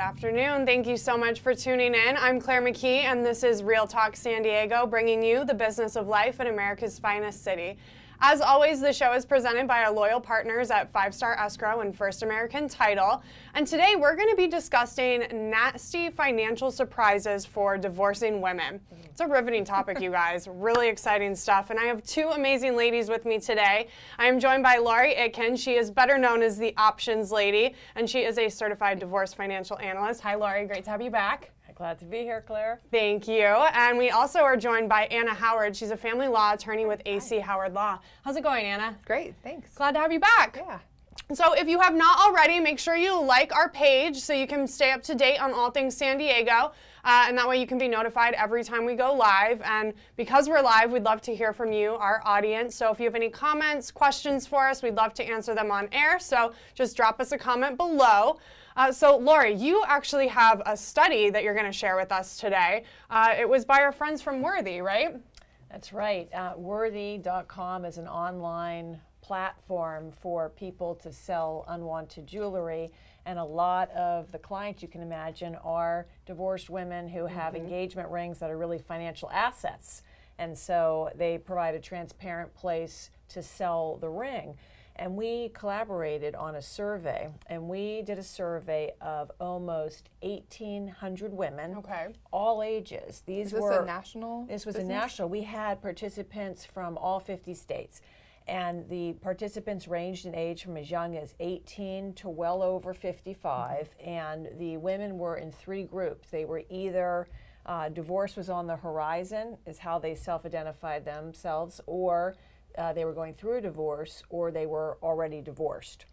afternoon. Thank you so much for tuning in. I'm Claire McKee, and this is Real Talk San Diego, bringing you the business of life in America's finest city. As always, the show is presented by our loyal partners at 5 Star Escrow and First American Title. And today we're going to be discussing nasty financial surprises for divorcing women. It's a riveting topic, you guys. Really exciting stuff. And I have two amazing ladies with me today. I am joined by Laurie Itkin. She is better known as the Options Lady, and she is a certified divorce financial analyst. Hi, Laurie. Great to have you back. Glad to be here, Claire. Thank you. And we also are joined by Anna Howard. She's a family law attorney with AC Howard Law. How's it going, Anna? Great, thanks. Glad to have you back. Yeah. So if you have not already, make sure you like our page so you can stay up to date on all things San Diego. And that way you can be notified every time we go live. And because we're live, we'd love to hear from you, our audience. So if you have any comments, questions for us, we'd love to answer them on air. So just drop us a comment below. So Laurie, you actually have a study that you're going to share with us today. It was by our friends from Worthy, right? That's right. Worthy.com is an online platform for people to sell unwanted jewelry. And a lot of the clients, you can imagine, are divorced women who have engagement rings that are really financial assets. And so they provide a transparent place to sell the ring. And we collaborated on a survey, and we did a survey of almost 1,800 women, all ages. Is this a national? This was a national. We had participants from all 50 states. And the participants ranged in age from as young as 18 to well over 55. And the women were in three groups. They were either divorce was on the horizon, is how they self-identified themselves, or they were going through a divorce, or they were already divorced.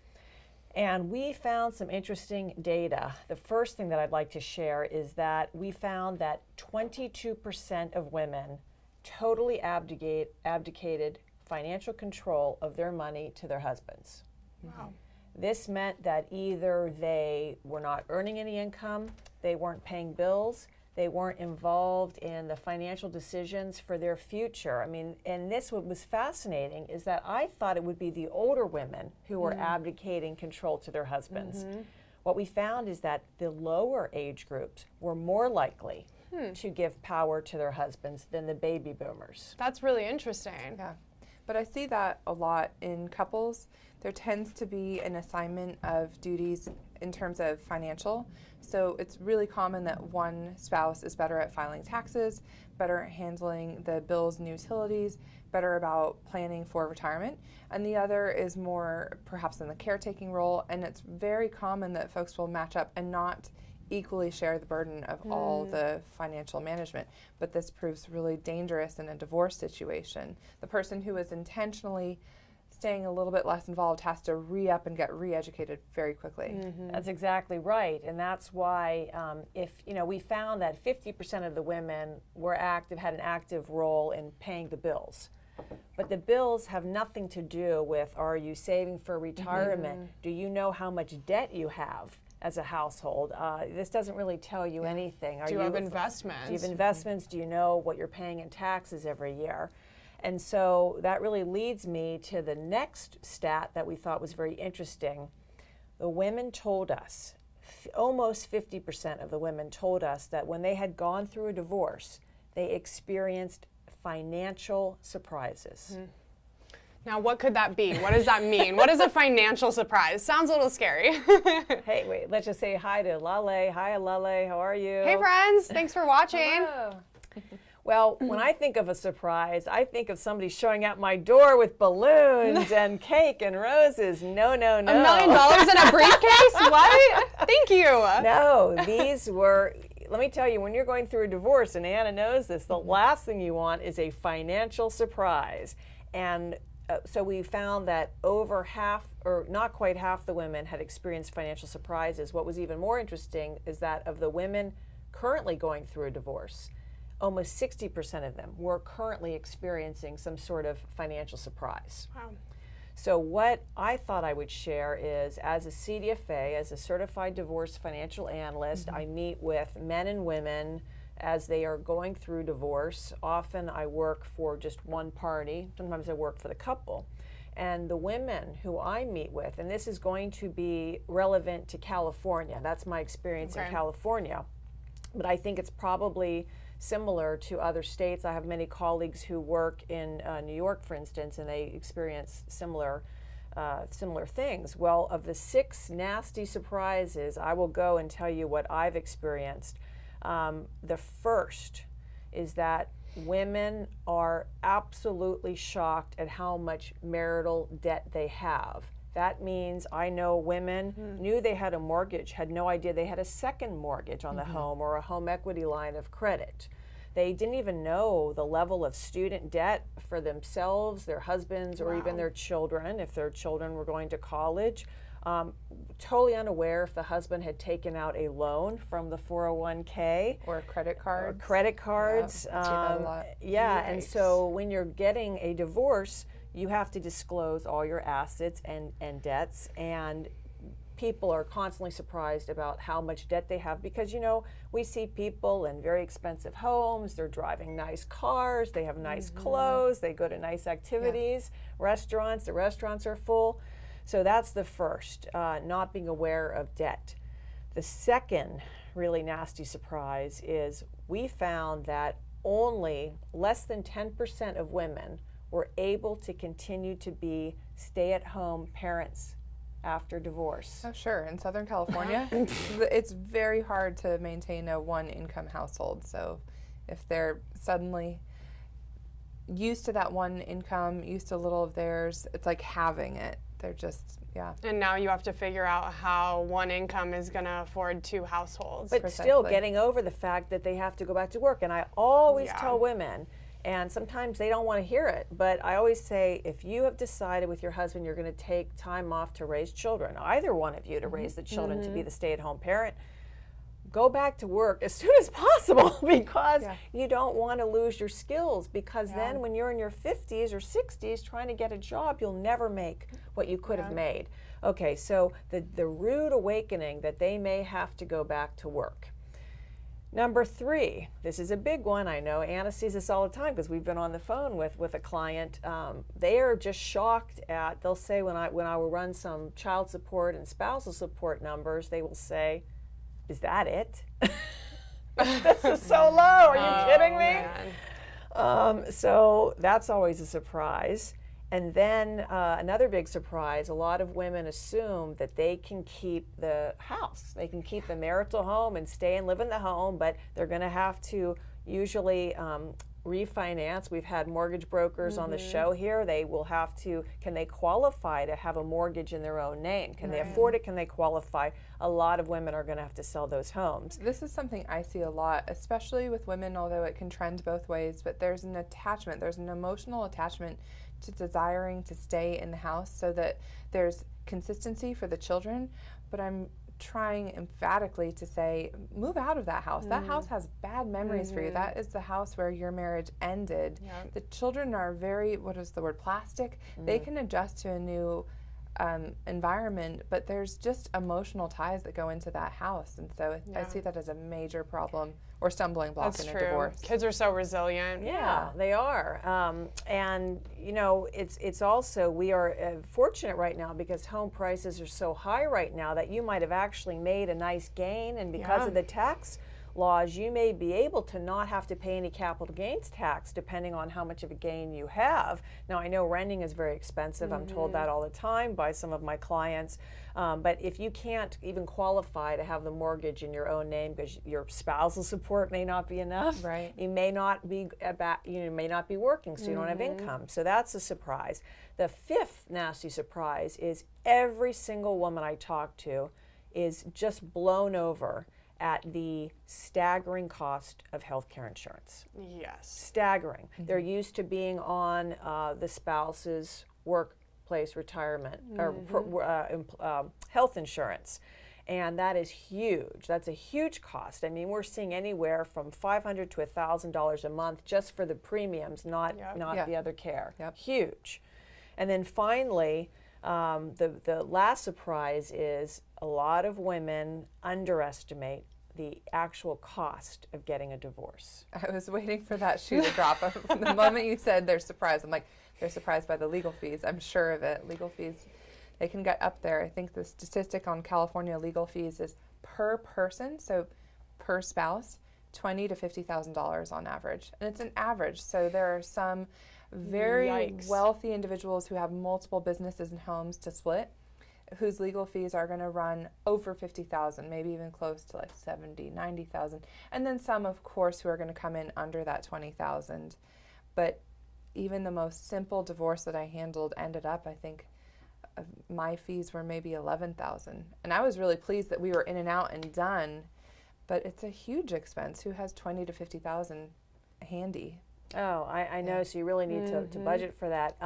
And we found some interesting data. The first thing that I'd like to share is that we found that 22% of women totally abdicated financial control of their money to their husbands. Wow. This meant that either they were not earning any income, they weren't paying bills, they weren't involved in the financial decisions for their future. I mean, and this what was fascinating is that I thought it would be the older women who were abdicating control to their husbands. What we found is that the lower age groups were more likely to give power to their husbands than the baby boomers. That's really interesting. Yeah. But I see that a lot in couples. There tends to be an assignment of duties in terms of financial. So it's really common that one spouse is better at filing taxes, better at handling the bills and utilities, better about planning for retirement, and the other is more perhaps in the caretaking role. And it's very common that folks will match up and not equally share the burden of all the financial management. But this proves really dangerous in a divorce situation. The person who is intentionally staying a little bit less involved has to re-up and get re-educated very quickly. That's exactly right, and that's why we found that 50% of the women were active, had an active role in paying the bills. But the bills have nothing to do with, are you saving for retirement? Do you know how much debt you have as a household? This doesn't really tell you anything. Do you have investments? Do you have investments? Do you know what you're paying in taxes every year? And so that really leads me to the next stat that we thought was very interesting. The women told us, almost 50% of the women told us that when they had gone through a divorce, they experienced financial surprises. Now, what could that be? What does that mean? What is a financial surprise? Sounds a little scary. Hey, wait, let's just say hi to Lale. Hi, Lale, how are you? Hey, friends. Thanks for watching. Hello. Well, when I think of a surprise, I think of somebody showing at my door with balloons and cake and roses. No, no, no. $1 million in a briefcase? What? Thank you. No, these were, let me tell you, when you're going through a divorce, and Anna knows this, the last thing you want is a financial surprise. And so we found that over half, or not quite half, the women had experienced financial surprises. What was even more interesting is that of the women currently going through a divorce, almost 60% of them were currently experiencing some sort of financial surprise. Wow. So what I thought I would share is, as a CDFA, as a certified divorce financial analyst, I meet with men and women as they are going through divorce. Often I work for just one party. Sometimes I work for the couple. And the women who I meet with, and this is going to be relevant to California, that's my experience in California, but I think it's probably similar to other states. I have many colleagues who work in New York, for instance, and they experience similar things. Well, of the 6 nasty surprises, I will go and tell you what I've experienced. The first is that women are absolutely shocked at how much marital debt they have. That means I know women knew they had a mortgage, had no idea they had a second mortgage on the home or a home equity line of credit. They didn't even know the level of student debt for themselves, their husbands, or even their children, if their children were going to college. Totally unaware if the husband had taken out a loan from the 401k. Or credit cards. Credit cards. Yeah, I see that a lot. Yeah, and so when you're getting a divorce, you have to disclose all your assets and debts, and people are constantly surprised about how much debt they have because, you know, we see people in very expensive homes, they're driving nice cars, they have nice clothes, they go to nice activities, restaurants, the restaurants are full. So that's the first, not being aware of debt. The second really nasty surprise is we found that only less than 10% of women were able to continue to be stay-at-home parents after divorce. Oh, sure. In Southern California, it's very hard to maintain a one-income household. So if they're suddenly used to that one income, used to a little of theirs, it's like having it. They're just, And now you have to figure out how one income is going to afford 2 households. But still getting over the fact that they have to go back to work. And I always tell women, and sometimes they don't want to hear it, but I always say, if you have decided with your husband you're going to take time off to raise children, either one of you to raise the children, to be the stay-at-home parent, go back to work as soon as possible because you don't want to lose your skills, because then when you're in your 50s or 60s trying to get a job, you'll never make what you could have made. Okay, so the rude awakening that they may have to go back to work. Number 3, this is a big one. I know Anna sees this all the time because we've been on the phone with a client. They are just shocked at, they'll say when I will run some child support and spousal support numbers, they will say, is that it? This is so low. Are you kidding me? So that's always a surprise. And then another big surprise, a lot of women assume that they can keep the house. They can keep the marital home and stay and live in the home, but they're going to have to usually refinance. We've had mortgage brokers on the show here. They will have to, can they qualify to have a mortgage in their own name? Can they afford it? Can they qualify? A lot of women are going to have to sell those homes. This is something I see a lot, especially with women, although it can trend both ways, but there's an attachment, there's an emotional attachment to desiring to stay in the house so that there's consistency for the children. But I'm trying emphatically to say, move out of that house. That house has bad memories for you. That is the house where your marriage ended. The children are very, what is the word, plastic. They can adjust to a new environment, but there's just emotional ties that go into that house. And so I see that as a major problem or stumbling block in a divorce. Kids are so resilient. Yeah, they are. And you know, it's also, we are fortunate right now because home prices are so high right now that you might have actually made a nice gain, and because of the tax laws, you may be able to not have to pay any capital gains tax depending on how much of a gain you have. Now, I know renting is very expensive. I'm told that all the time by some of my clients. But if you can't even qualify to have the mortgage in your own name because your spousal support may not be enough, you may not be working, so you don't have income. So that's a surprise. The 5th nasty surprise is every single woman I talk to is just blown over at the staggering cost of healthcare insurance. Yes. Staggering. They're used to being on the spouse's workplace retirement or health insurance. And that is huge. That's a huge cost. I mean, we're seeing anywhere from $500 to $1,000 a month just for the premiums, not the other care. Huge. And then finally, the last surprise is a lot of women underestimate the actual cost of getting a divorce? I was waiting for that shoe to drop. The moment you said they're surprised, I'm like, they're surprised by the legal fees. I'm sure of it. Legal fees, they can get up there. I think the statistic on California legal fees is per person, so per spouse, $20,000 to $50,000 on average. And it's an average. So there are some very Yikes. wealthy individuals who have multiple businesses and homes to split, whose legal fees are going to run over $50,000, maybe even close to like $70,000, $90,000. And then some, of course, who are going to come in under that $20,000. But even the most simple divorce that I handled ended up, I think, my fees were maybe $11,000. And I was really pleased that we were in and out and done, but it's a huge expense. Who has $20,000 to $50,000 handy? Oh, I know, so you really need to budget for that.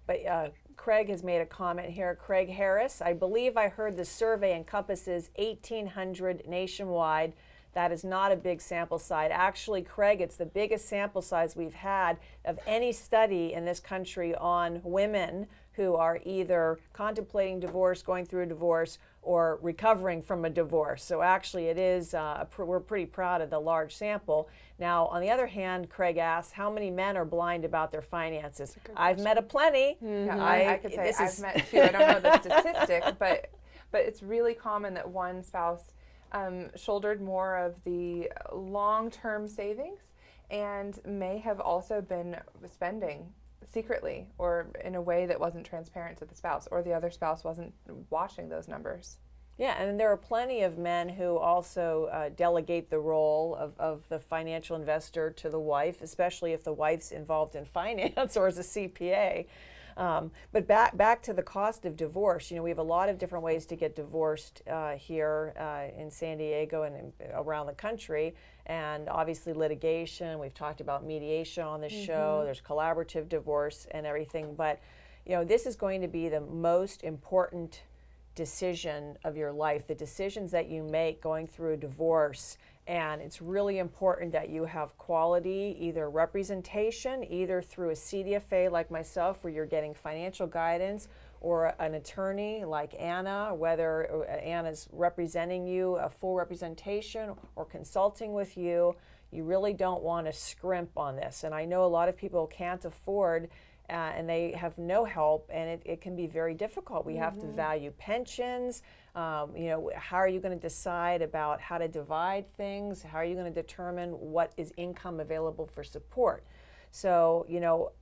But Craig has made a comment here. Craig Harris, I believe I heard the survey encompasses 1,800 nationwide. That is not a big sample size. Actually, Craig, it's the biggest sample size we've had of any study in this country on women who are either contemplating divorce, going through a divorce, or recovering from a divorce. So actually it is, we're pretty proud of the large sample. Now, on the other hand, Craig asks, how many men are blind about their finances? I've met a plenty. Yeah, I could say I've met two. I don't know the statistic, but it's really common that one spouse shouldered more of the long-term savings and may have also been spending secretly or in a way that wasn't transparent to the spouse, or the other spouse wasn't watching those numbers. Yeah, and there are plenty of men who also delegate the role of the financial investor to the wife, especially if the wife's involved in finance or as a CPA. But back to the cost of divorce. We have a lot of different ways to get divorced here in San Diego and around the country. And obviously litigation. We've talked about mediation on this show. There's collaborative divorce and everything. But this is going to be the most important decision of your life, the decisions that you make going through a divorce. And it's really important that you have quality, either representation, either through a CDFA like myself, where you're getting financial guidance, or an attorney like Anna, whether Anna's representing you, a full representation, or consulting with you. You really don't want to scrimp on this. And I know a lot of people can't afford and they have no help, and it can be very difficult. We have to value pensions. How are you going to decide about how to divide things? How are you going to determine what is income available for support? So,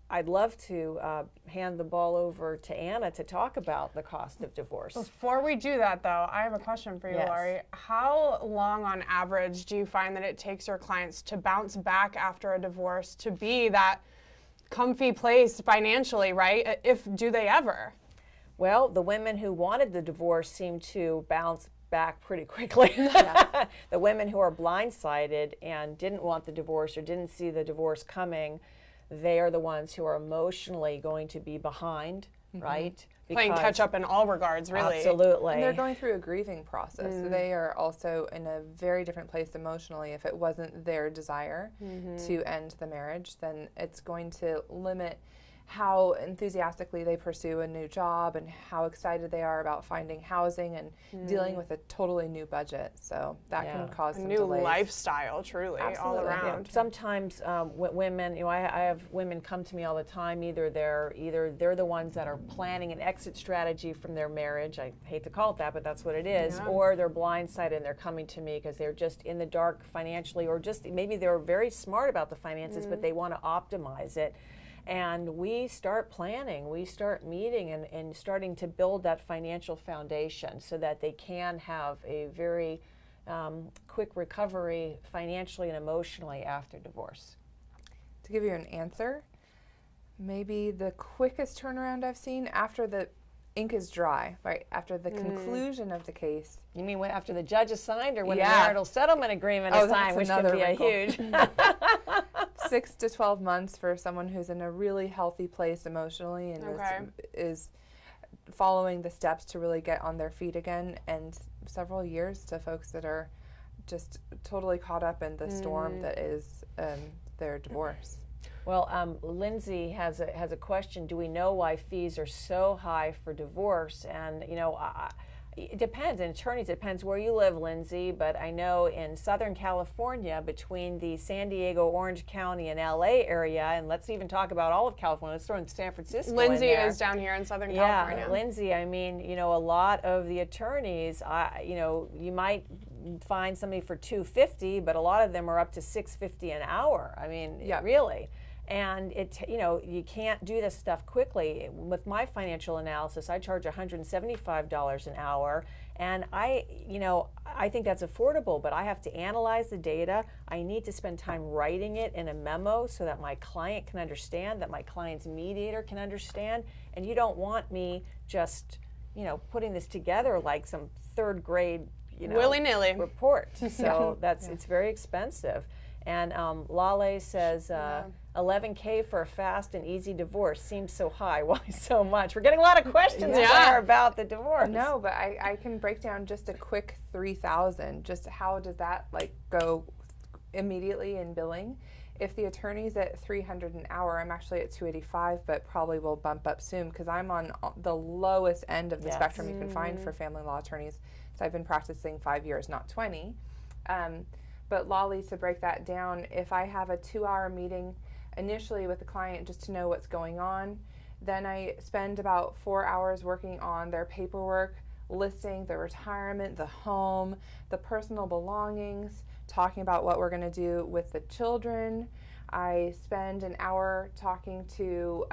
I'd love to hand the ball over to Anna to talk about the cost of divorce. Before we do that, though, I have a question for you, Yes. Laurie. How long on average do you find that it takes your clients to bounce back after a divorce to be that comfy place financially, right? Do they ever? Well, the women who wanted the divorce seem to bounce back pretty quickly. The women who are blindsided and didn't want the divorce or didn't see the divorce coming, they are the ones who are emotionally going to be behind, right? Playing catch up in all regards, really. Absolutely. And they're going through a grieving process. They are also in a very different place emotionally. If it wasn't their desire to end the marriage, then it's going to limit how enthusiastically they pursue a new job and how excited they are about finding housing and dealing with a totally new budget. So that can cause some new delays. lifestyle, truly, all Absolutely. around. Sometimes women, I have women come to me all the time. Either they're the ones that are planning an exit strategy from their marriage. I hate to call it that, but that's what it is. Yeah. Or they're blindsided and they're coming to me because they're just in the dark financially, or just maybe they're very smart about the finances, but they want to optimize it. And we start planning, we start meeting and starting to build that financial foundation so that they can have a very quick recovery financially and emotionally after divorce. To give you an answer, maybe the quickest turnaround I've seen after the ink is dry, right? After the conclusion of the case. You mean after the judge is signed, or when Yeah. the marital settlement agreement is signed, which can another be a wrinkle. huge. 6 to 12 months for someone who's in a really healthy place emotionally and is following the steps to really get on their feet again, and several years to folks that are just totally caught up in the storm that is their divorce. Well, Lindsay has a question. Do we know why fees are so high for divorce? And It depends. And attorneys, it depends where you live, Lindsay. But I know in Southern California, between the San Diego, Orange County, and LA area, and let's even talk about all of California. Let's throw in San Francisco. Lindsay in there. is down here in Southern Yeah, California. Lindsay, I mean, a lot of the attorneys, you might find somebody for $250, but a lot of them are up to $650 an hour. I mean, really. And you can't do this stuff quickly. With my financial analysis, I charge $175 an hour, and I think that's affordable. But I have to analyze the data. I need to spend time writing it in a memo so that my client can understand, that my client's mediator can understand. And you don't want me just putting this together like some third grade willy-nilly report. So it's very expensive. And Lale says, $11K for a fast and easy divorce seems so high. Why so much? We're getting a lot of questions there about the divorce. No, but I can break down just a quick $3,000. Just how does that go immediately in billing? If the attorney's at $300 an hour, I'm actually at $285, but probably will bump up soon because I'm on the lowest end of the spectrum you can find for family law attorneys. So I've been practicing 5 years, not 20. But Lolly, to break that down, if I have a 2-hour meeting initially with the client just to know what's going on, then I spend about 4 hours working on their paperwork, listing the retirement, the home, the personal belongings, talking about what we're going to do with the children. I spend an hour talking to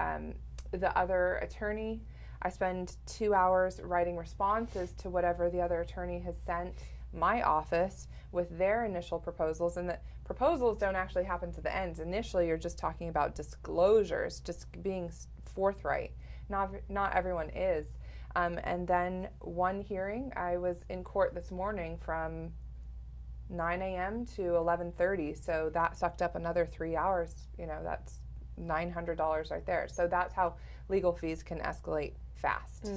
the other attorney. I spend 2 hours writing responses to whatever the other attorney has sent my office with their initial proposals, and the proposals don't actually happen to the end. Initially, you're just talking about disclosures, just being forthright. Not everyone is. And then one hearing, I was in court this morning from 9 a.m. to 11:30, so that sucked up another 3 hours. That's $900 right there. So that's how legal fees can escalate fast.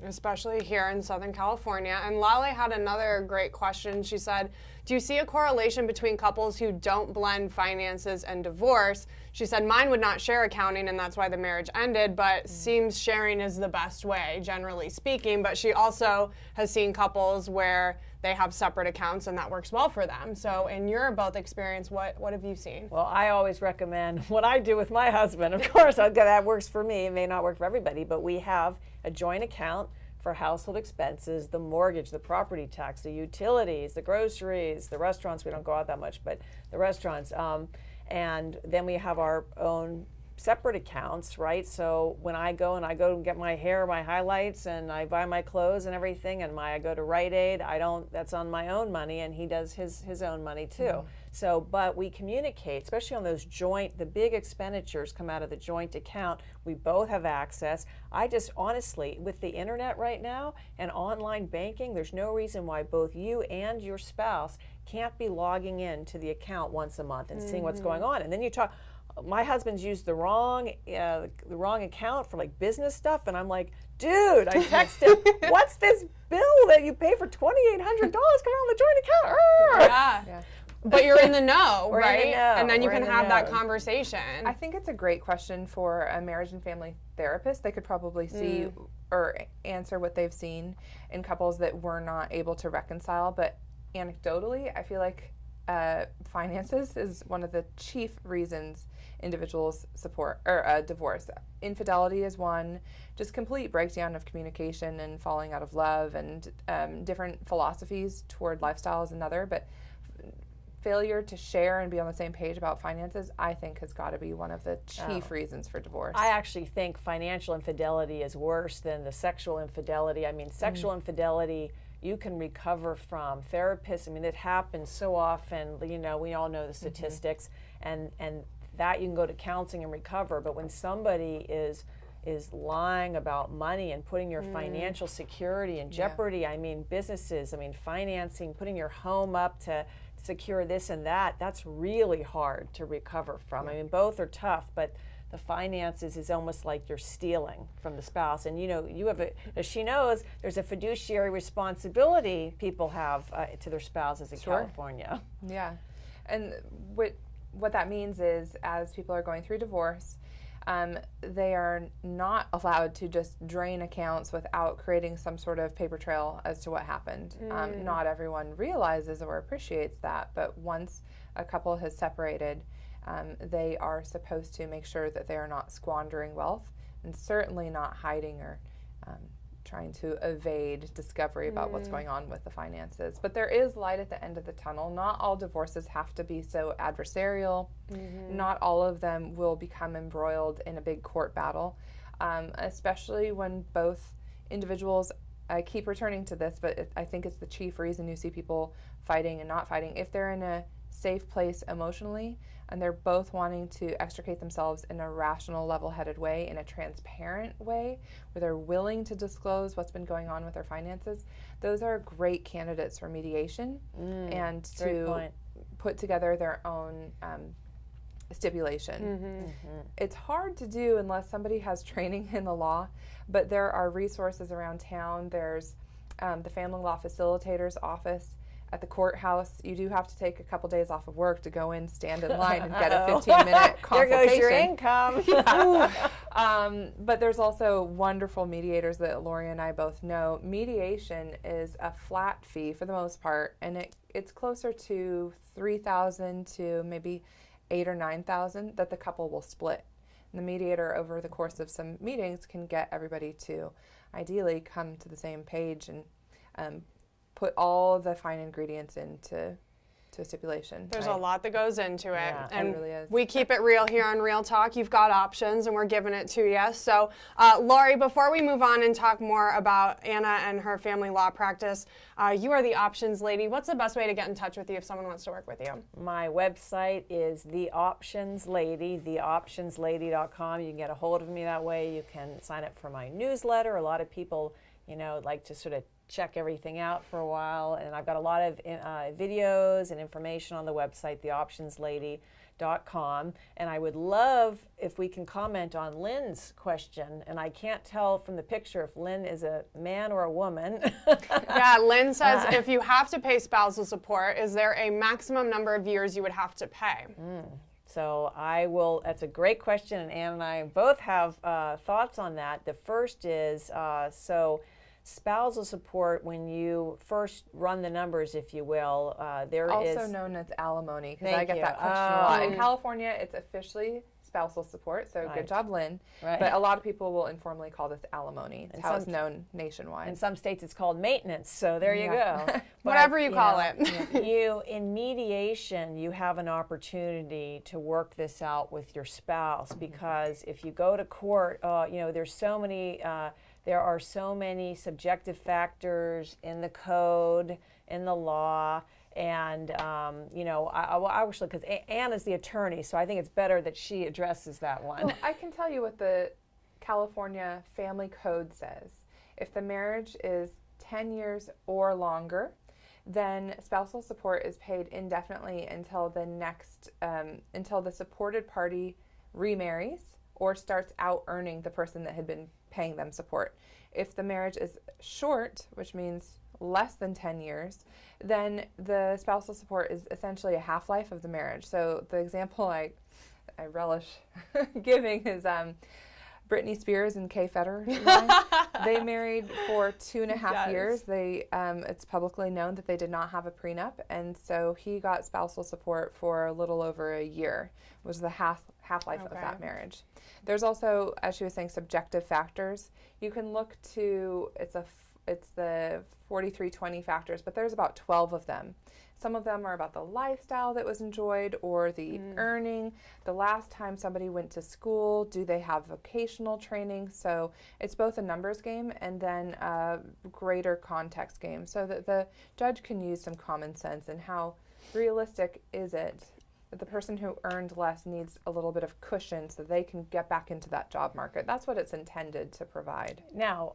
Especially here in Southern California. And Lale had another great question. She said, do you see a correlation between couples who don't blend finances and divorce? She said, mine would not share accounting and that's why the marriage ended, but seems sharing is the best way, generally speaking. But she also has seen couples where they have separate accounts and that works well for them. So in your both experience, what have you seen? Well, I always recommend what I do with my husband. Of course, that works for me. It may not work for everybody, but we have a joint account for household expenses, the mortgage, the property tax, the utilities, the groceries, the restaurants. We don't go out that much, but the restaurants. And then we have our own separate accounts, right? So when I go and get my hair, my highlights, and I buy my clothes and everything, and I go to Rite Aid, that's on my own money, and he does his own money too. So, but we communicate, especially on those the big expenditures come out of the joint account. We both have access. I just honestly, with the internet right now and online banking, there's no reason why both you and your spouse can't be logging in to the account once a month and seeing what's going on. And then you talk, my husband's used the wrong account for business stuff, and I'm like, dude, I text him, what's this bill that you pay for $2,800 coming out of the joint account? Yeah. But you're in the know, right? In the know. And then you We're can in the have that know. conversation. I think it's a great question for a marriage and family therapist. They could probably see or answer what they've seen in couples that were not able to reconcile. But anecdotally, I feel like finances is one of the chief reasons individuals support or divorce. Infidelity is one, just complete breakdown of communication and falling out of love, and different philosophies toward lifestyle is another. But failure to share and be on the same page about finances, I think, has got to be one of the chief reasons for divorce. I actually think financial infidelity is worse than the sexual infidelity. I mean, sexual infidelity, you can recover from. Therapists, I mean, it happens so often. We all know the statistics, and that you can go to counseling and recover. But when somebody is lying about money and putting your financial security in jeopardy, I mean, businesses, I mean, financing, putting your home up to secure this and that, that's really hard to recover from. I mean, both are tough, but the finances is almost like you're stealing from the spouse. And you have as she knows, there's a fiduciary responsibility people have to their spouses in California. Yeah, and what that means is, as people are going through divorce, They are not allowed to just drain accounts without creating some sort of paper trail as to what happened. Not everyone realizes or appreciates that, but once a couple has separated, they are supposed to make sure that they are not squandering wealth and certainly not hiding or trying to evade discovery about what's going on with the finances. But there is light at the end of the tunnel. Not all divorces have to be so adversarial. Not all of them will become embroiled in a big court battle, especially when both individuals, I keep returning to this, but I think it's the chief reason you see people fighting and not fighting. If they're in a safe place emotionally and they're both wanting to extricate themselves in a rational, level-headed way, in a transparent way, where they're willing to disclose what's been going on with their finances, those are great candidates for mediation and to put together their own stipulation. It's hard to do unless somebody has training in the law, but there are resources around town. There's the Family Law Facilitator's Office at the courthouse. You do have to take a couple days off of work to go in, stand in line, and get a 15-minute consultation. There goes your income. But there's also wonderful mediators that Laurie and I both know. Mediation is a flat fee for the most part, and it's closer to $3,000 to maybe $8,000 or $9,000 that the couple will split. And the mediator, over the course of some meetings, can get everybody to ideally come to the same page and put all the fine ingredients into a stipulation. There's a lot that goes into it. Yeah, and it really is. We keep it real here on Real Talk. You've got options and we're giving it to you. So Laurie, before we move on and talk more about Anna and her family law practice, you are the options lady. What's the best way to get in touch with you if someone wants to work with you? My website is The Options Lady, theoptionslady.com. You can get a hold of me that way. You can sign up for my newsletter. A lot of people, like to sort of check everything out for a while, and I've got a lot of videos and information on the website, theoptionslady.com. And I would love if we can comment on Lynn's question, and I can't tell from the picture if Lynn is a man or a woman. Yeah, Lynn says if you have to pay spousal support, is there a maximum number of years you would have to pay? So that's a great question, and Ann and I both have thoughts on that. The first is, spousal support, when you first run the numbers, if you will, there is... Also known as alimony, because I get that question a lot. In California, it's officially spousal support, so good job, Lynn. Right. But a lot of people will informally call this alimony. It's how it's known nationwide. In some states, it's called maintenance, so there you go. Whatever you call it. In mediation, you have an opportunity to work this out with your spouse, because if you go to court, there are so many subjective factors in the code, in the law, and I actually, because Ann is the attorney, so I think it's better that she addresses that one. Well, I can tell you what the California Family Code says. If the marriage is 10 years or longer, then spousal support is paid indefinitely until the supported party remarries or starts out earning the person that had been paying them support. If the marriage is short, which means less than 10 years, then the spousal support is essentially a half-life of the marriage. So the example I relish giving is Britney Spears and Kay Federer. They married for 2.5 years. It's publicly known that they did not have a prenup, and so he got spousal support for a little over a year. It was the half-life of that marriage. There's also, as she was saying, subjective factors. You can look to, it's the 4320 factors, but there's about 12 of them. Some of them are about the lifestyle that was enjoyed or the earning, the last time somebody went to school, do they have vocational training? So it's both a numbers game and then a greater context game, so that the judge can use some common sense and how realistic is it that the person who earned less needs a little bit of cushion so they can get back into that job market. That's what it's intended to provide. Now,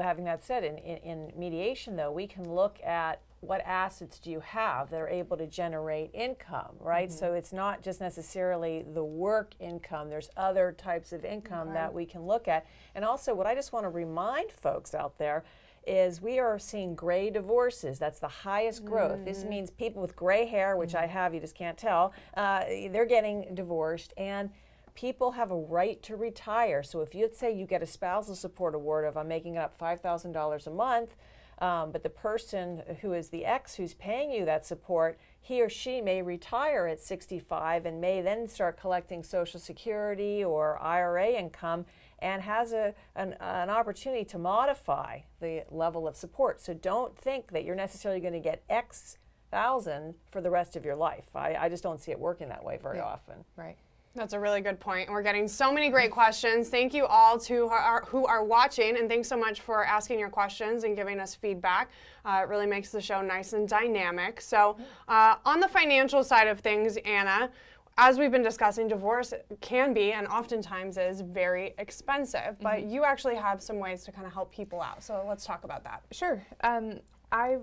having that said, in mediation, though, we can look at what assets do you have that are able to generate income, right? So it's not just necessarily the work income. There's other types of income that we can look at. And also, what I just want to remind folks out there is we are seeing gray divorces. That's the highest growth. This means people with gray hair, which I have, you just can't tell, they're getting divorced. And people have a right to retire. So if you say you get a spousal support award of, I'm making it up, $5,000 a month, but the person who is the ex who's paying you that support, he or she may retire at 65 and may then start collecting Social Security or IRA income and has an opportunity to modify the level of support. So don't think that you're necessarily going to get X thousand for the rest of your life. I just don't see it working that way very often. Right. That's a really good point. We're getting so many great questions. Thank you all who are watching, and thanks so much for asking your questions and giving us feedback. It really makes the show nice and dynamic. So on the financial side of things, Anna, as we've been discussing, divorce can be and oftentimes is very expensive, but you actually have some ways to kind of help people out. So let's talk about that. Sure. I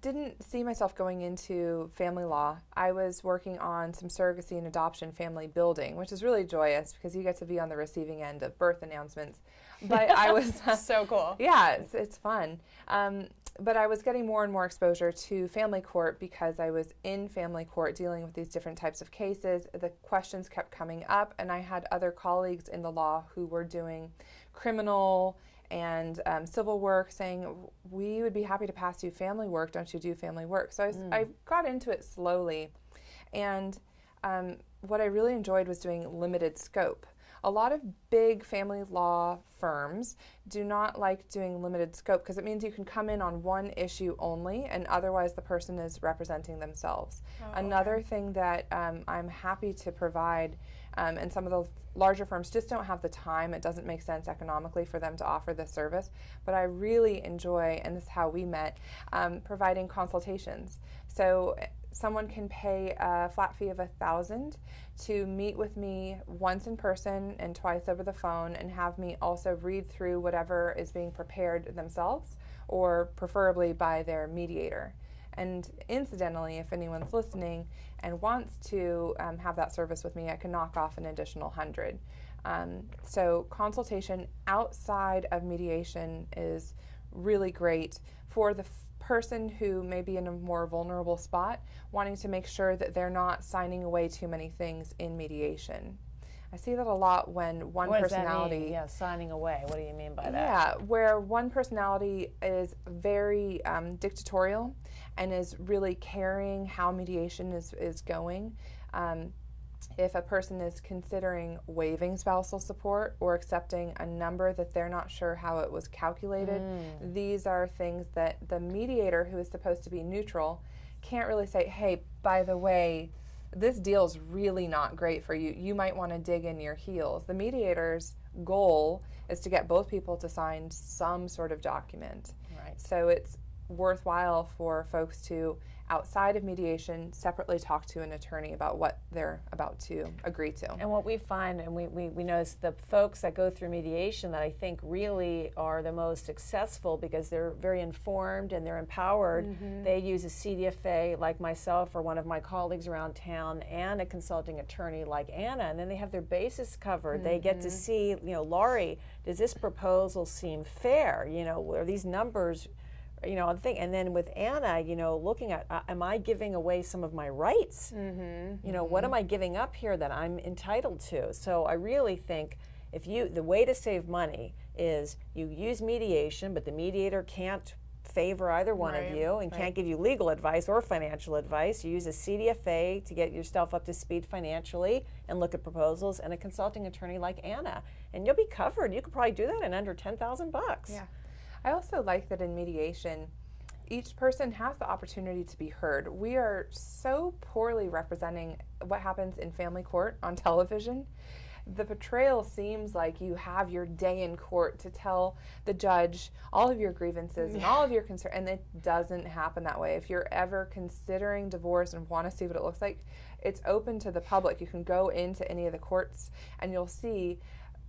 didn't see myself going into family law. I was working on some surrogacy and adoption family building, which is really joyous because you get to be on the receiving end of birth announcements. But I was so cool. Yeah, it's fun. But I was getting more and more exposure to family court because I was in family court dealing with these different types of cases. The questions kept coming up, and I had other colleagues in the law who were doing criminal and civil work saying, we would be happy to pass you family work, don't you do family work? So I got into it slowly, and what I really enjoyed was doing limited scope. A lot of big family law firms do not like doing limited scope because it means you can come in on one issue only, and otherwise the person is representing themselves. Another thing that I'm happy to provide, and some of the larger firms just don't have the time, it doesn't make sense economically for them to offer this service, but I really enjoy, and this is how we met, providing consultations. So someone can pay a flat fee of $1,000 to meet with me once in person and twice over the phone, and have me also read through whatever is being prepared themselves, or preferably by their mediator. And incidentally, if anyone's listening and wants to have that service with me, I can knock off an additional $100. So consultation outside of mediation is really great for the person who may be in a more vulnerable spot, wanting to make sure that they're not signing away too many things in mediation. I see that a lot when one personality... What does that mean? Yeah, signing away. What do you mean by that? Yeah, where one personality is very dictatorial and is really carrying how mediation is going. If a person is considering waiving spousal support or accepting a number that they're not sure how it was calculated, these are things that the mediator, who is supposed to be neutral, can't really say, hey, by the way, this deal's really not great for you. You might want to dig in your heels. The mediator's goal is to get both people to sign some sort of document. Right. So it's worthwhile for folks to, outside of mediation, separately talk to an attorney about what they're about to agree to. And what we find, and we notice the folks that go through mediation that I think really are the most successful because they're very informed and they're empowered. They use a CDFA like myself or one of my colleagues around town and a consulting attorney like Anna, and then they have their bases covered. They get to see, Laurie, does this proposal seem fair? Are these numbers, the thing. And then with Anna, looking at, am I giving away some of my rights? What am I giving up here that I'm entitled to? So I really think the way to save money is you use mediation, but the mediator can't favor either one of you and can't give you legal advice or financial advice. You use a CDFA to get yourself up to speed financially and look at proposals, and a consulting attorney like Anna, and you'll be covered. You could probably do that in under $10,000. Yeah. I also like that in mediation, each person has the opportunity to be heard. We are so poorly representing what happens in family court on television. The portrayal seems like you have your day in court to tell the judge all of your grievances and all of your concerns, and it doesn't happen that way. If you're ever considering divorce and want to see what it looks like, it's open to the public. You can go into any of the courts and you'll see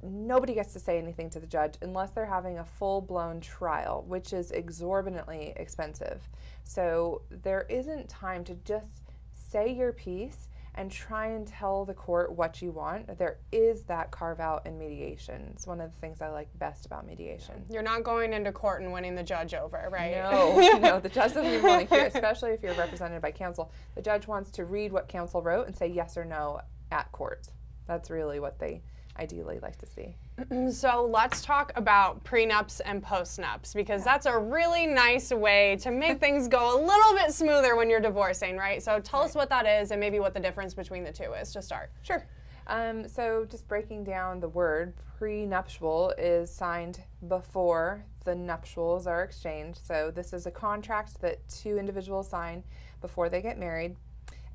nobody gets to say anything to the judge unless they're having a full-blown trial, which is exorbitantly expensive. So there isn't time to just say your piece and try and tell the court what you want. There is that carve-out in mediation. It's one of the things I like best about mediation. You're not going into court and winning the judge over, right? No, the judge doesn't even want to hear, especially if you're represented by counsel. The judge wants to read what counsel wrote and say yes or no at court. That's really what they ideally like to see. So let's talk about prenups and postnups, because that's a really nice way to make things go a little bit smoother when you're divorcing, right? So tell us what that is and maybe what the difference between the two is to start. Sure. So just breaking down the word, prenuptial is signed before the nuptials are exchanged. So this is a contract that two individuals sign before they get married,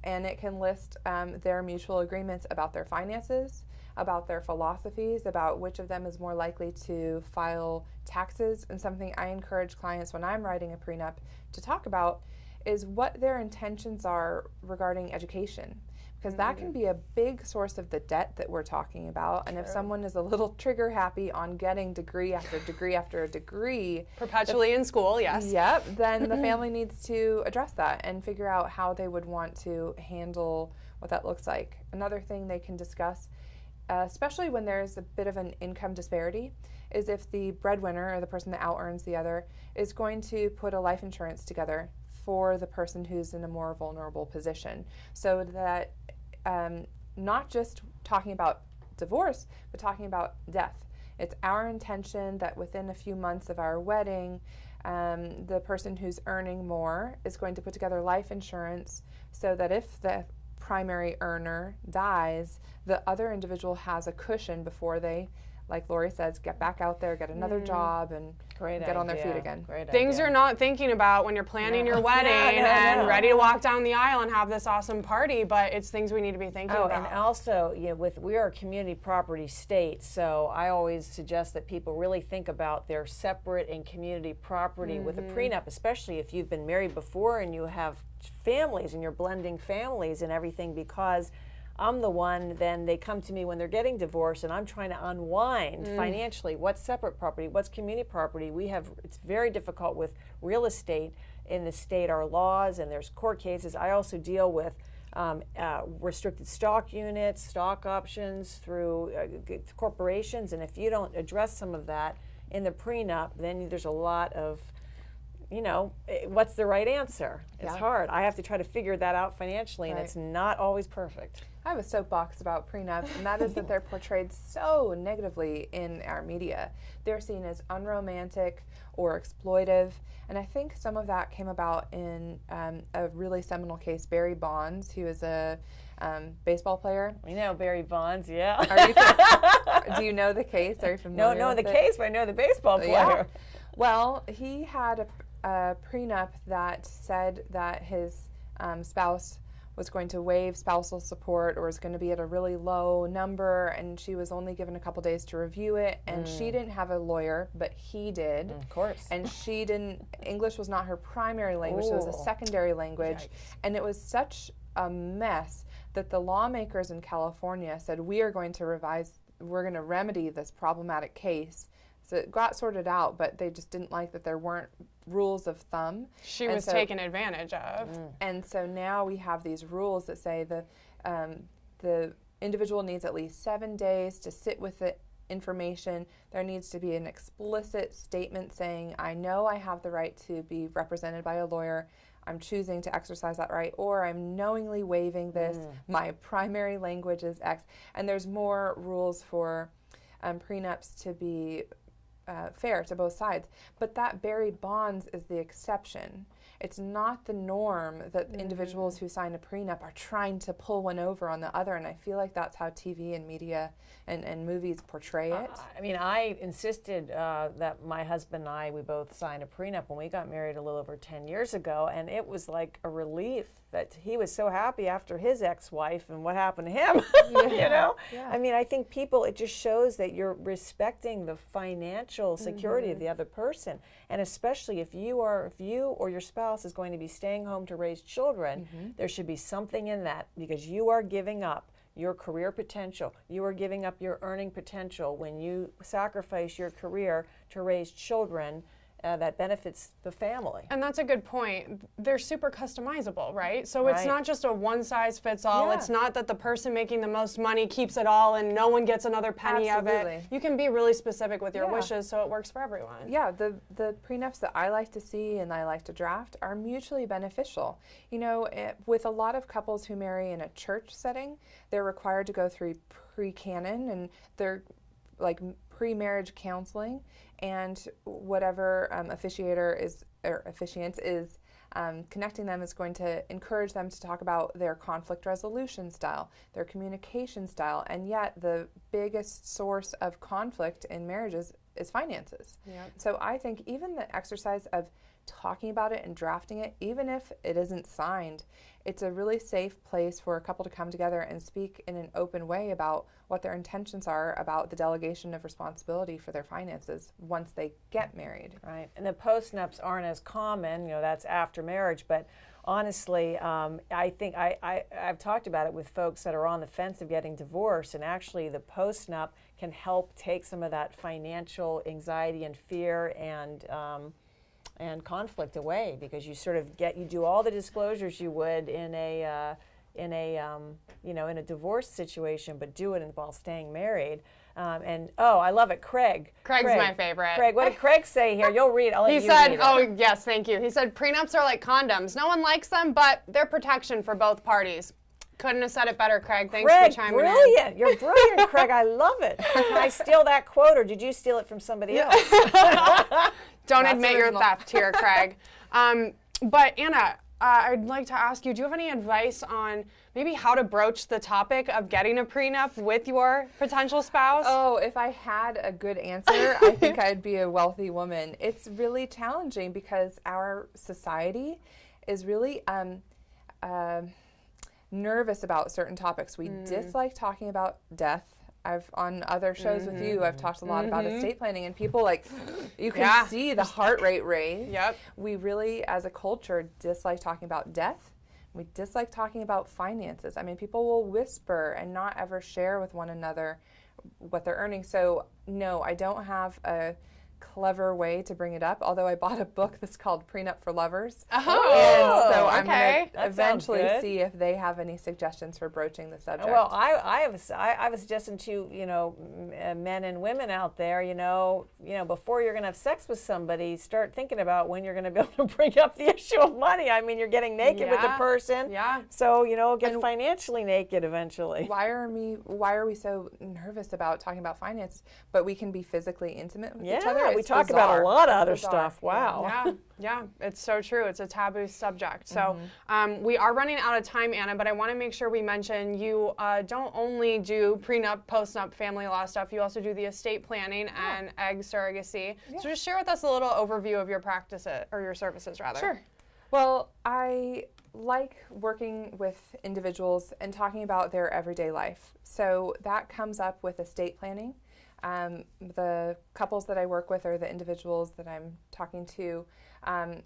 and it can list their mutual agreements about their finances, about their philosophies, about which of them is more likely to file taxes. And something I encourage clients when I'm writing a prenup to talk about is what their intentions are regarding education, because that can be a big source of the debt that we're talking about. And if someone is a little trigger happy on getting degree after degree after degree, Perpetually in school, yes. yep, then the family needs to address that and figure out how they would want to handle what that looks like. Another thing they can discuss, especially when there's a bit of an income disparity, is if the breadwinner, or the person that out-earns the other, is going to put a life insurance together for the person who's in a more vulnerable position, so that not just talking about divorce, but talking about death. It's our intention that within a few months of our wedding, the person who's earning more is going to put together life insurance so that if the primary earner dies, the other individual has a cushion before they, like Laurie says, get back out there, get another job, and get on their feet again. Things you're not thinking about when you're planning your wedding and ready to walk down the aisle and have this awesome party, but it's things we need to be thinking about. And also, we are a community property state, so I always suggest that people really think about their separate and community property with a prenup, especially if you've been married before and you have families and you're blending families and everything, because I'm the one, then they come to me when they're getting divorced and I'm trying to unwind financially what's separate property, what's community property. It's very difficult with real estate in the state, our laws, and there's court cases. I also deal with restricted stock units, stock options through corporations, and if you don't address some of that in the prenup, then there's a lot of, what's the right answer? It's hard. I have to try to figure that out financially, and it's not always perfect. I have a soapbox about prenups, and that is that they're portrayed so negatively in our media. They're seen as unromantic or exploitive, and I think some of that came about in a really seminal case, Barry Bonds, who is a baseball player. We know Barry Bonds, yeah. Do you know the case? Are you familiar No, with the it? case, but I know the baseball player. Yeah. Well, he had a prenup that said that his spouse was going to waive spousal support or was going to be at a really low number, and she was only given a couple days to review it, and she didn't have a lawyer, but he did. Of course. And she didn't, English was not her primary language, it was a secondary language. Yikes. And it was such a mess that the lawmakers in California said, we're going to remedy this problematic case. So it got sorted out, but they just didn't like that there weren't rules of thumb. She was taken advantage of. And so now we have these rules that say the individual needs at least 7 days to sit with the information. There needs to be an explicit statement saying, I know I have the right to be represented by a lawyer. I'm choosing to exercise that right, or I'm knowingly waiving this. My primary language is X. And there's more rules for prenups to be fair to both sides. But that Barry Bonds is the exception. It's not the norm that individuals who sign a prenup are trying to pull one over on the other, and I feel like that's how TV and media and movies portray it. I insisted that my husband and I, we both signed a prenup when we got married a little over 10 years ago, and it was like a relief that he was so happy after his ex-wife and what happened to him, Yeah. I think people, it just shows that you're respecting the financial security of the other person, and especially if you or your spouse is going to be staying home to raise children, there should be something in that, because you are giving up your career potential. You are giving up your earning potential when you sacrifice your career to raise children. that benefits the family. And that's a good point. They're super customizable, right? So it's Right. not just a one-size-fits-all. Yeah. It's not that the person making the most money keeps it all and no one gets another penny of Absolutely. it. You can be really specific with your Yeah. wishes so it works for everyone. Yeah, the prenups that I like to see and I like to draft are mutually beneficial. You know, with a lot of couples who marry in a church setting, they're required to go through pre-canon and they're like pre-marriage counseling, and whatever officiator is or officiant is connecting them is going to encourage them to talk about their conflict resolution style, their communication style, and yet the biggest source of conflict in marriages is finances. Yep. So I think even the exercise of talking about it and drafting it, even if it isn't signed, it's a really safe place for a couple to come together and speak in an open way about what their intentions are about the delegation of responsibility for their finances once they get married. Right, and the postnups aren't as common, that's after marriage, but honestly, I think I've talked about it with folks that are on the fence of getting divorced, and actually the postnup can help take some of that financial anxiety and fear and conflict away, because you sort of you do all the disclosures you would in a divorce situation, but do it while staying married. I love it, Craig. Craig's my favorite. Craig, what did Craig say here? You'll read. I'll let He you said, read it. oh, yes, thank you. He said, prenups are like condoms. No one likes them, but they're protection for both parties. Couldn't have said it better, Craig. Thanks Craig, for chiming brilliant. You're brilliant, Craig. I love it. Can I steal that quote, or did you steal it from somebody else? Don't That's admit your original. theft here, Craig. But Anna, I'd like to ask you, do you have any advice on maybe how to broach the topic of getting a prenup with your potential spouse? Oh, if I had a good answer, I think I'd be a wealthy woman. It's really challenging because our society is really nervous about certain topics. We dislike talking about death. On other shows with you, I've talked a lot about estate planning, and people you can see the heart rate raise. Yep. We really, as a culture, dislike talking about death. We dislike talking about finances. I mean, people will whisper and not ever share with one another what they're earning. So, no, I don't have a clever way to bring it up, although I bought a book that's called Prenup for Lovers. Oh, And so I'm okay. going to That sounds eventually good. see if they have any suggestions for broaching the subject. Well, I have a suggestion to men and women out there. Before you're going to have sex with somebody, start thinking about when you're going to be able to bring up the issue of money. I mean, you're getting naked with the Yeah. person, Yeah. so get financially naked eventually. why are we so nervous about talking about finance, but we can be physically intimate with each other? we It's talk about bizarre. a lot of It's other bizarre. stuff. Wow. Yeah, it's so true. It's a taboo subject. So we are running out of time, Anna, but I want to make sure we mention you don't only do prenup, postnup, family law stuff, you also do the estate planning and egg surrogacy. So just share with us a little overview of your practices, or your services rather. Sure. Well, I like working with individuals and talking about their everyday life. So that comes up with estate planning. The couples that I work with, or the individuals that I'm talking to,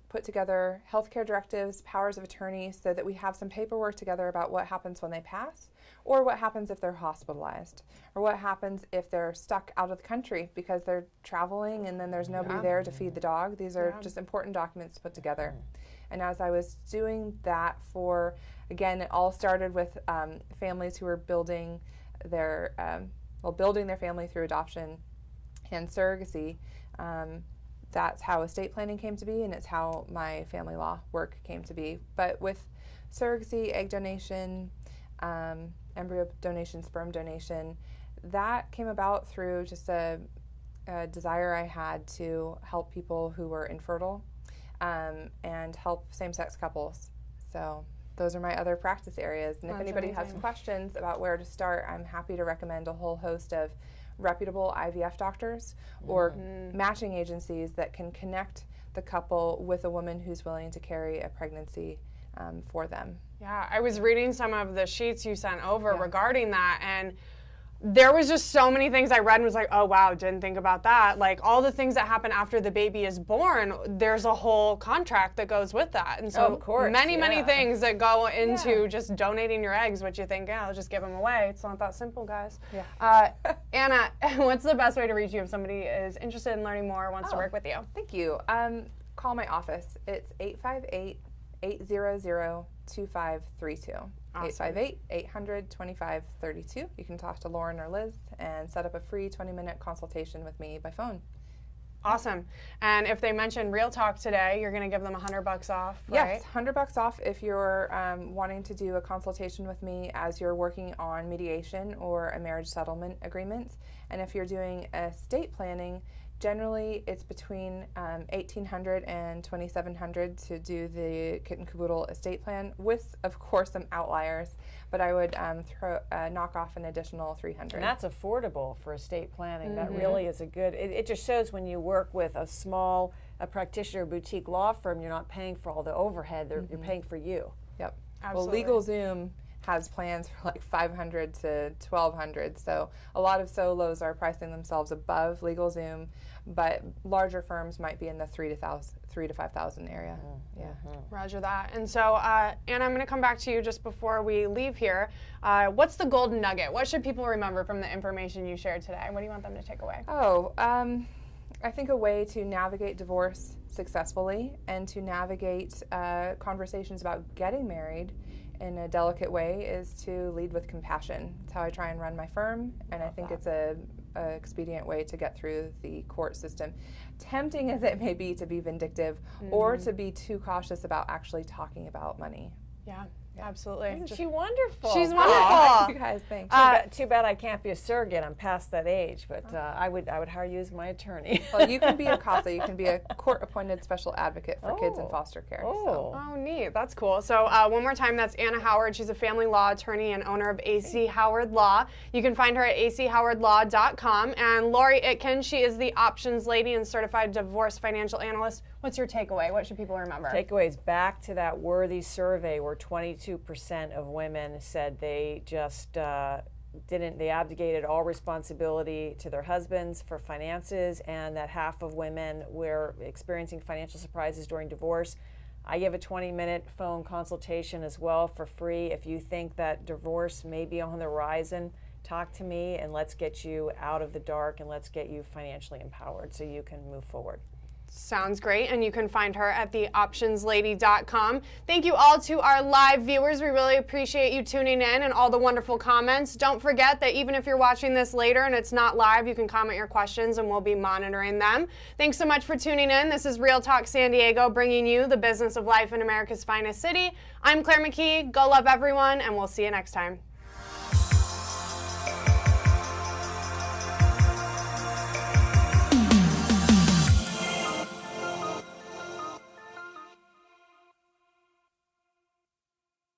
put together healthcare directives, powers of attorney, so that we have some paperwork together about what happens when they pass, or what happens if they're hospitalized, or what happens if they're stuck out of the country because they're traveling and then there's nobody there to feed the dog. These are just important documents to put together. And as I was doing that again, it all started with families who were building their family through adoption and surrogacy. That's how estate planning came to be, and it's how my family law work came to be. But with surrogacy, egg donation, embryo donation, sperm donation, that came about through just a desire I had to help people who were infertile and help same-sex couples. So those are my other practice areas. And if That's anybody has amazing. questions about where to start, I'm happy to recommend a whole host of reputable IVF doctors or matching agencies that can connect the couple with a woman who's willing to carry a pregnancy for them. Yeah, I was reading some of the sheets you sent over regarding that, and there was just so many things I read and was like, oh wow, didn't think about that. Like all the things that happen after the baby is born, there's a whole contract that goes with that. And so of course, many things that go into Yeah. just donating your eggs, which you think, yeah, I'll just give them away. It's not that simple, guys. Yeah. Anna, what's the best way to reach you if somebody is interested in learning more or wants to work with you? Thank you. Call my office. It's 858-800-2532. Awesome. 858-800-2532. You can talk to Lauren or Liz and set up a free 20-minute consultation with me by phone. Awesome. And if they mention Real Talk today, you're going to give them $100 off, right? Yes, $100 off if you're wanting to do a consultation with me as you're working on mediation or a marriage settlement agreement. And if you're doing estate planning, generally it's between $1,800 and $2,700 to do the kit and caboodle estate plan, with, of course, some outliers. But I would knock off an additional $300. And that's affordable for estate planning. That really is a good, it just shows when you work with a small practitioner boutique law firm, you're not paying for all the overhead, you're paying for you. Yep. Absolutely. Well, LegalZoom has plans for like $500 to $1,200. So a lot of solos are pricing themselves above LegalZoom, but larger firms might be in the $3,000 to $5,000 area. Yeah. Roger that. And so, Anna, I'm going to come back to you just before we leave here. What's the golden nugget? What should people remember from the information you shared today? What do you want them to take away? I think a way to navigate divorce successfully and to navigate conversations about getting married in a delicate way is to lead with compassion. It's how I try and run my firm, and I think it's a expedient way to get through the court system. Tempting as it may be to be vindictive or to be too cautious about actually talking about money. Yeah, absolutely. Isn't she wonderful? She's Wow. wonderful. You guys, thanks. Too bad I can't be a surrogate. I'm past that age, but I would hire you as my attorney. Well, you can be a CASA. You can be a court-appointed special advocate for kids in foster care. So. Oh, neat. That's cool. So one more time, that's Anna Howard. She's a family law attorney and owner of AC Howard Law. You can find her at achowardlaw.com. And Laurie Itkin, she is the options lady and certified divorce financial analyst. What's your takeaway? What should people remember? Takeaways back to that worthy survey where 22% of women said they just they abdicated all responsibility to their husbands for finances, and that half of women were experiencing financial surprises during divorce. I give a 20-minute phone consultation as well for free. If you think that divorce may be on the horizon, talk to me and let's get you out of the dark and let's get you financially empowered so you can move forward. Sounds great, and you can find her at theoptionslady.com. Thank you all to our live viewers. We really appreciate you tuning in and all the wonderful comments. Don't forget that even if you're watching this later and it's not live, you can comment your questions and we'll be monitoring them. Thanks so much for tuning in. This is Real Talk San Diego, bringing you the business of life in America's finest city. I'm Claire McKee. Go love everyone, and we'll see you next time.